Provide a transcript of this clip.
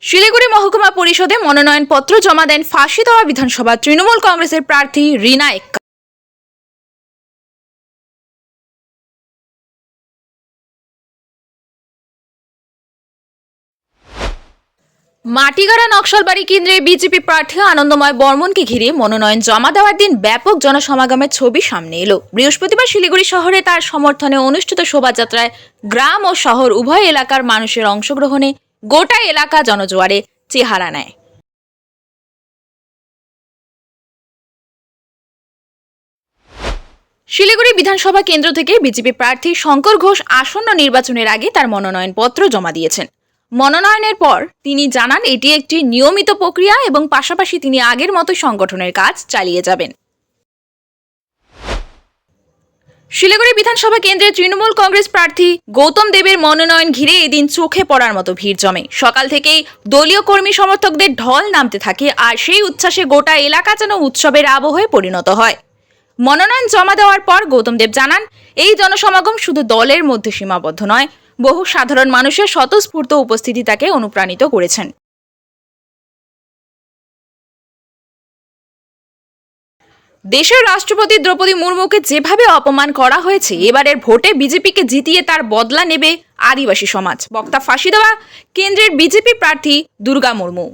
শিলিগুড়ি মহকুমা পরিষদে মনোনয়নপত্র জমা দেন ফাঁসি দেওয়া বিধানসভা তৃণমূল কংগ্রেসের প্রার্থী রিনা এক্কা। মাটিগাড়া নকশালবাড়ি কেন্দ্রে বিজেপি প্রার্থী আনন্দময় বর্মনকে ঘিরে মনোনয়ন জমা দেওয়ার দিন ব্যাপক জনসমাগমের ছবি সামনে এলো। বৃহস্পতিবার শিলিগুড়ি শহরে তার সমর্থনে অনুষ্ঠিত শোভাযাত্রায় গ্রাম ও শহর উভয় এলাকার মানুষের অংশগ্রহণে গোটা এলাকা জনজোয়ারে চেহারা নেয়। শিলিগুড়ি বিধানসভা কেন্দ্র থেকে বিজেপি প্রার্থী শঙ্কর ঘোষ আসন্ন নির্বাচনের আগে তার মনোনয়নপত্র জমা দিয়েছেন। মনোনয়নের পর তিনি জানান এটি একটি নিয়মিত প্রক্রিয়া এবং পাশাপাশি তিনি আগের মতো সংগঠনের কাজ চালিয়ে যাবেন। শিলিগুড়ি বিধানসভা কেন্দ্রে তৃণমূল কংগ্রেস প্রার্থী গৌতম দেবের মনোনয়ন ঘিরে এদিন চোখে পড়ার মতো ভিড় জমে। সকাল থেকেই দলীয় কর্মী সমর্থকদের ঢল নামতে থাকে, আর সেই উচ্ছ্বাসে গোটা এলাকা যেন উৎসবের আবহে পরিণত হয়। মনোনয়ন জমা দেওয়ার পর গৌতম দেব জানান, এই জনসমাগম শুধু দলের মধ্যে সীমাবদ্ধ নয়, বহু সাধারণ মানুষের স্বতঃস্ফূর্ত উপস্থিতি তাকে অনুপ্রাণিত করেছেন। দেশের রাষ্ট্রপতি দ্রৌপদী মুর্মুকে যেভাবে অপমান করা হয়েছে, এবারের ভোটে বিজেপিকে জিতিয়ে তার বদলা নেবে আদিবাসী সমাজ। বক্তা ফাঁসি দেওয়া কেন্দ্রের বিজেপি প্রার্থী দুর্গা মুর্মু।